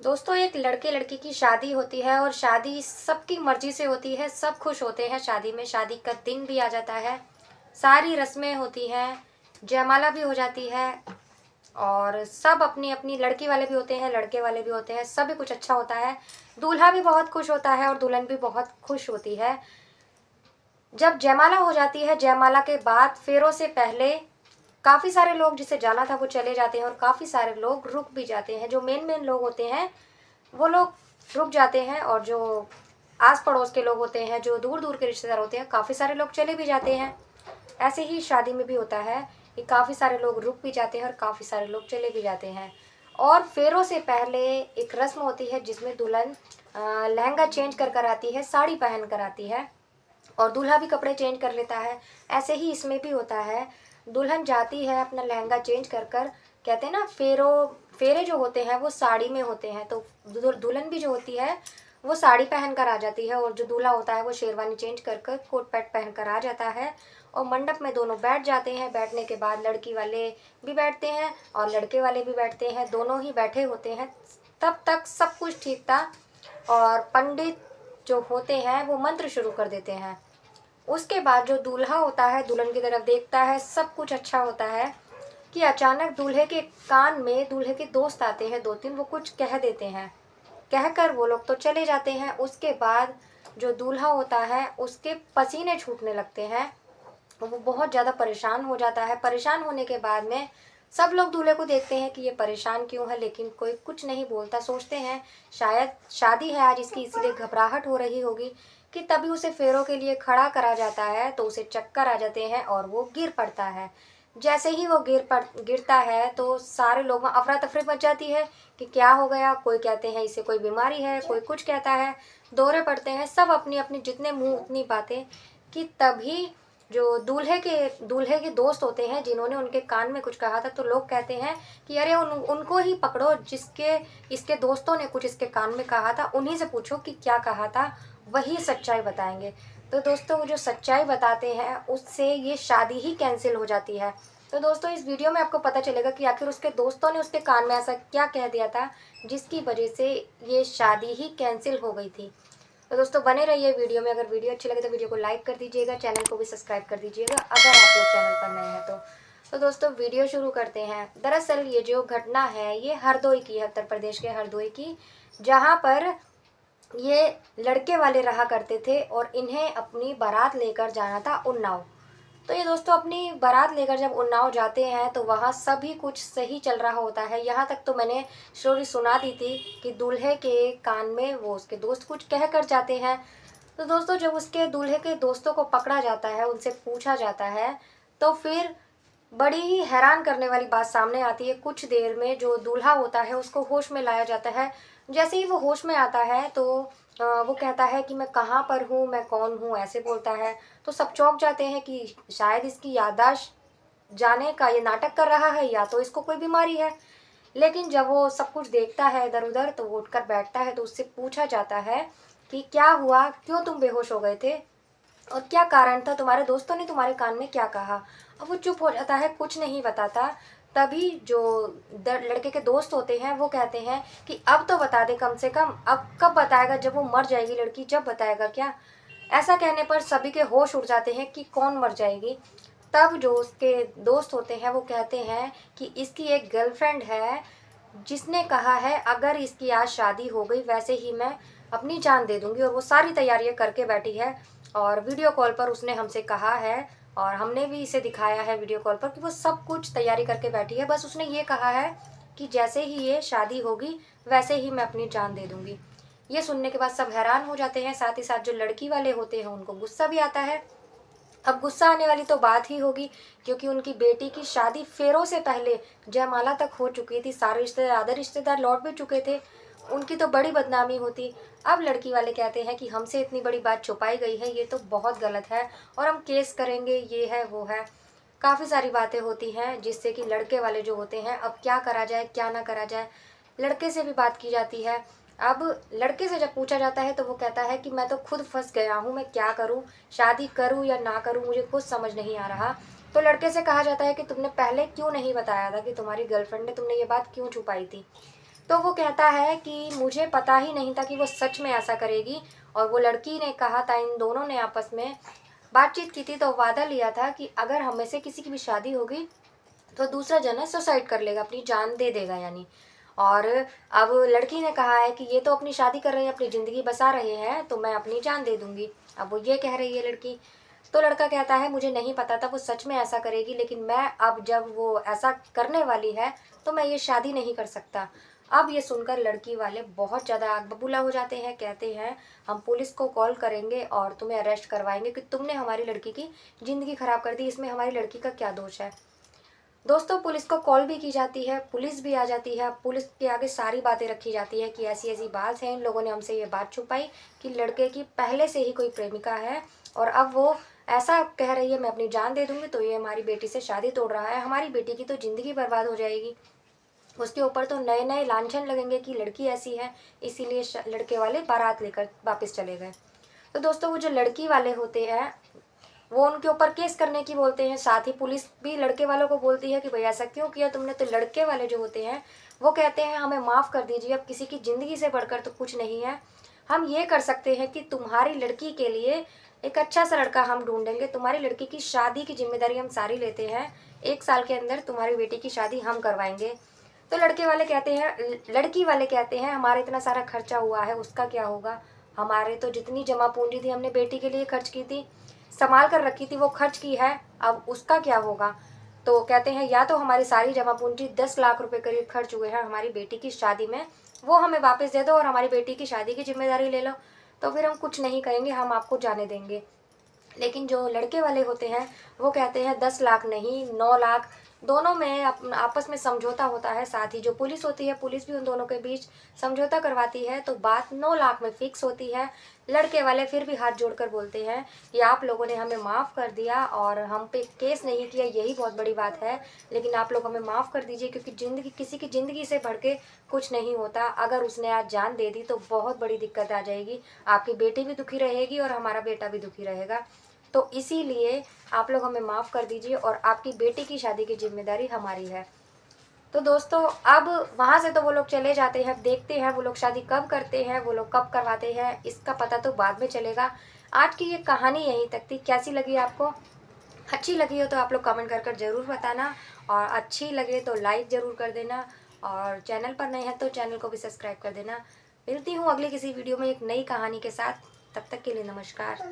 दोस्तों, एक लड़के लड़की की शादी होती है और शादी सबकी मर्जी से होती है। सब खुश होते हैं शादी में। शादी का दिन भी आ जाता है, सारी रस्में होती हैं, जयमाला भी हो जाती है और सब अपनी अपनी, लड़की वाले भी होते हैं, लड़के वाले भी होते हैं, सभी कुछ अच्छा होता है। दूल्हा भी बहुत खुश होता है और दुल्हन भी बहुत खुश होती है। जब जयमाला हो जाती है, जयमाला के बाद फेरों से पहले काफ़ी सारे लोग जिसे जाना था वो चले जाते हैं और काफ़ी सारे लोग रुक भी जाते हैं। जो मेन मेन लोग होते हैं वो लोग रुक जाते हैं और जो आस पड़ोस के लोग होते हैं, जो दूर दूर के रिश्तेदार होते हैं, काफ़ी सारे लोग चले भी जाते हैं। ऐसे ही शादी में भी होता है कि काफ़ी सारे लोग रुक भी जाते हैं और काफ़ी सारे लोग चले भी जाते हैं। और फेरों से पहले एक रस्म होती है जिसमें दुल्हन लहंगा चेंज कर कर आती है, साड़ी पहन कर आती है और दूल्हा भी कपड़े चेंज कर लेता है। ऐसे ही इसमें भी होता है। दुल्हन जाती है अपना लहंगा चेंज कर कर, कहते हैं ना, फेरे जो होते हैं वो साड़ी में होते हैं, तो दुल्हन भी जो होती है वो साड़ी पहन कर आ जाती है और जो दूल्हा होता है वो शेरवानी चेंज कर कर कोट पैंट पहन कर आ जाता है। और मंडप में दोनों बैठ जाते हैं। बैठने के बाद लड़की वाले भी बैठते हैं और लड़के वाले भी बैठते हैं, दोनों ही बैठे होते हैं। तब तक सब कुछ ठीक था और पंडित जो होते हैं वो मंत्र शुरू कर देते हैं। उसके बाद जो दूल्हा होता है दुल्हन की तरफ देखता है, सब कुछ अच्छा होता है कि अचानक दूल्हे के कान में दूल्हे के दोस्त आते हैं, दो तीन, वो कुछ कह देते हैं। कहकर वो लोग तो चले जाते हैं। उसके बाद जो दूल्हा होता है उसके पसीने छूटने लगते हैं, वो बहुत ज़्यादा परेशान हो जाता है। परेशान होने के बाद में सब लोग दूल्हे को देखते हैं कि ये परेशान क्यों है, लेकिन कोई कुछ नहीं बोलता। सोचते हैं शायद शादी है आज इसकी, इसीलिए घबराहट हो रही होगी। कि तभी उसे फेरों के लिए खड़ा करा जाता है तो उसे चक्कर आ जाते हैं और वो गिर पड़ता है। जैसे ही वो गिरता है तो सारे लोग, वहाँ अफरा तफरी मच जाती है कि क्या हो गया। कोई कहते हैं इसे कोई बीमारी है, कोई कुछ कहता है। दौरे पड़ते हैं सब अपनी अपनी, जितने मुंह उतनी बातें। कि तभी जो दूल्हे के दोस्त होते हैं जिन्होंने उनके कान में कुछ कहा था, तो लोग कहते हैं कि अरे उनको ही पकड़ो जिसके इसके दोस्तों ने कुछ इसके कान में कहा था, उन्हीं से पूछो कि क्या कहा था, वही सच्चाई बताएंगे। तो दोस्तों, वो जो सच्चाई बताते हैं उससे ये शादी ही कैंसिल हो जाती है। तो दोस्तों, इस वीडियो में आपको पता चलेगा कि आखिर उसके दोस्तों ने उसके कान में ऐसा क्या कह दिया था जिसकी वजह से ये शादी ही कैंसिल हो गई थी। तो दोस्तों, बने रहिए वीडियो में। अगर वीडियो अच्छी लगे तो वीडियो को लाइक कर दीजिएगा, चैनल को भी सब्सक्राइब कर दीजिएगा अगर आप लोग चैनल पर नए हैं तो दोस्तों, वीडियो शुरू करते हैं। दरअसल ये जो घटना है ये हरदोई की है, उत्तर प्रदेश के हरदोई की, जहाँ पर ये लड़के वाले रहा करते थे और इन्हें अपनी बारात लेकर जाना था उन्नाव। तो ये दोस्तों अपनी बारात लेकर जब उन्नाव जाते हैं तो वहाँ सभी कुछ सही चल रहा होता है। यहाँ तक तो मैंने स्टोरी सुना दी थी कि दूल्हे के कान में वो उसके दोस्त कुछ कह कर जाते हैं। तो दोस्तों, जब उसके दूल्हे के दोस्तों को पकड़ा जाता है, उनसे पूछा जाता है, तो फिर बड़ी ही हैरान करने वाली बात सामने आती है। कुछ देर में जो दूल्हा होता है उसको होश में लाया जाता है। जैसे ही वो होश में आता है तो वो कहता है कि मैं कहाँ पर हूँ, मैं कौन हूँ, ऐसे बोलता है। तो सब चौंक जाते हैं कि शायद इसकी याददाश्त जाने का ये नाटक कर रहा है या तो इसको कोई बीमारी है। लेकिन जब वो सब कुछ देखता है इधर उधर तो वो उठकर बैठता है। तो उससे पूछा जाता है कि क्या हुआ, क्यों तुम बेहोश हो गए थे और क्या कारण था, तुम्हारे दोस्तों ने तुम्हारे कान में क्या कहा। अब वो चुप हो जाता है, कुछ नहीं बताता। तभी जो लड़के के दोस्त होते हैं वो कहते हैं कि अब तो बता दे कम से कम। अब कब बताएगा, जब वो मर जाएगी लड़की जब बताएगा क्या। ऐसा कहने पर सभी के होश उड़ जाते हैं कि कौन मर जाएगी। तब जो उसके दोस्त होते हैं वो कहते हैं कि इसकी एक गर्लफ्रेंड है जिसने कहा है अगर इसकी आज शादी हो गई वैसे ही मैं अपनी जान दे दूंगी, और वो सारी तैयारियां करके बैठी है। और वीडियो कॉल पर उसने हमसे कहा है और हमने भी इसे दिखाया है वीडियो कॉल पर कि वो सब कुछ तैयारी करके बैठी है। बस उसने ये कहा है कि जैसे ही ये शादी होगी वैसे ही मैं अपनी जान दे दूंगी। ये सुनने के बाद सब हैरान हो जाते हैं। साथ ही साथ जो लड़की वाले होते हैं उनको गुस्सा भी आता है। अब गुस्सा आने वाली तो बात ही होगी क्योंकि उनकी बेटी की शादी फेरों से पहले जयमाला तक हो चुकी थी। सारे रिश्तेदार, आधे रिश्तेदार लौट भी चुके थे। उनकी तो बड़ी बदनामी होती। अब लड़की वाले कहते हैं कि हमसे इतनी बड़ी बात छुपाई गई है, ये तो बहुत गलत है और हम केस करेंगे, ये है वो है। काफ़ी सारी बातें होती हैं जिससे कि लड़के वाले जो होते हैं, अब क्या करा जाए क्या ना करा जाए। लड़के से भी बात की जाती है। अब लड़के से जब पूछा जाता है तो वो कहता है कि मैं तो खुद फंस गया हूँ, मैं क्या करूँ, शादी करूँ या ना करूँ, मुझे कुछ समझ नहीं आ रहा। तो लड़के से कहा जाता है कि तुमने पहले क्यों नहीं बताया था कि तुम्हारी गर्लफ्रेंड है, तुमने ये बात क्यों छुपाई थी। तो वो कहता है कि मुझे पता ही नहीं था कि वो सच में ऐसा करेगी। और वो लड़की ने कहा था, इन दोनों ने आपस में बातचीत की थी, तो वादा लिया था कि अगर हम में से किसी की भी शादी होगी तो दूसरा जन है सुसाइड कर लेगा, अपनी जान दे देगा यानी। और अब लड़की ने कहा है कि ये तो अपनी शादी कर रहे हैं, अपनी ज़िंदगी बसा रहे हैं, तो मैं अपनी जान दे दूंगी। अब वो ये कह रही है लड़की। तो लड़का कहता है मुझे नहीं पता था वो सच में ऐसा करेगी, लेकिन मैं अब जब वो ऐसा करने वाली है तो मैं ये शादी नहीं कर सकता। अब ये सुनकर लड़की वाले बहुत ज़्यादा आग बबूला हो जाते हैं, कहते हैं हम पुलिस को कॉल करेंगे और तुम्हें अरेस्ट करवाएंगे कि तुमने हमारी लड़की की ज़िंदगी ख़राब कर दी, इसमें हमारी लड़की का क्या दोष है। दोस्तों पुलिस को कॉल भी की जाती है, पुलिस भी आ जाती है। पुलिस के आगे सारी बातें रखी जाती है कि ऐसी ऐसी बात है, इन लोगों ने हमसे ये बात छुपाई कि लड़के की पहले से ही कोई प्रेमिका है और अब वो ऐसा कह रही है मैं अपनी जान दे दूंगी, तो ये हमारी बेटी से शादी तोड़ रहा है, हमारी बेटी की तो ज़िंदगी बर्बाद हो जाएगी। उसके ऊपर तो नए नए लांछन लगेंगे कि लड़की ऐसी है, इसीलिए लड़के वाले बारात लेकर वापस चले गए। तो दोस्तों वो जो लड़की वाले होते हैं वो उनके ऊपर केस करने की बोलते हैं, साथ ही पुलिस भी लड़के वालों को बोलती है कि भाई ऐसा क्यों किया तुमने। तो लड़के वाले जो होते हैं वो कहते हैं हमें माफ़ कर दीजिए, अब किसी की ज़िंदगी से बढ़कर तो कुछ नहीं है। हम ये कर सकते हैं कि तुम्हारी लड़की के लिए एक अच्छा सा लड़का हम ढूंढेंगे, तुम्हारी लड़की की शादी की जिम्मेदारी हम सारी लेते हैं, 1 साल के अंदर तुम्हारी बेटी की शादी हम करवाएंगे। तो लड़के वाले कहते हैं, लड़की वाले कहते हैं हमारा इतना सारा खर्चा हुआ है उसका क्या होगा, हमारे तो जितनी जमा पूंजी थी हमने बेटी के लिए खर्च की थी, संभाल कर रखी थी, वो खर्च की है, अब उसका क्या होगा। तो कहते हैं या तो हमारी सारी जमा पूंजी 10 लाख रुपए करीब खर्च हुए हैं हमारी बेटी की शादी में, वो हमें वापस दे दो और हमारी बेटी की शादी की जिम्मेदारी ले लो, तो फिर हम कुछ नहीं करेंगे, हम आपको जाने देंगे। लेकिन जो लड़के वाले होते हैं वो कहते हैं 10 लाख नहीं 9 लाख, दोनों में आपस में समझौता होता है। साथ ही जो पुलिस होती है, पुलिस भी उन दोनों के बीच समझौता करवाती है, तो बात 9 लाख में फिक्स होती है। लड़के वाले फिर भी हाथ जोड़कर बोलते हैं कि आप लोगों ने हमें माफ़ कर दिया और हम पे केस नहीं किया, यही बहुत बड़ी बात है, लेकिन आप लोग हमें माफ़ कर दीजिए, क्योंकि ज़िंदगी किसी की ज़िंदगी से बढ़ के कुछ नहीं होता। अगर उसने आज जान दे दी तो बहुत बड़ी दिक्कत आ जाएगी, आपकी बेटी भी दुखी रहेगी और हमारा बेटा भी दुखी रहेगा, तो इसीलिए आप लोग हमें माफ़ कर दीजिए और आपकी बेटी की शादी की जिम्मेदारी हमारी है। तो दोस्तों अब वहाँ से तो वो लोग चले जाते हैं, देखते हैं वो लोग शादी कब करते हैं, वो लोग कब करवाते हैं, इसका पता तो बाद में चलेगा। आज की ये कहानी यहीं तक थी, कैसी लगी आपको? अच्छी लगी हो तो आप लोग कमेंट कर कर ज़रूर बताना, और अच्छी लगे तो लाइक ज़रूर कर देना, और चैनल पर नए हैं तो चैनल को भी सब्सक्राइब कर देना। मिलती हूँ अगली किसी वीडियो में एक नई कहानी के साथ, तब तक के लिए नमस्कार।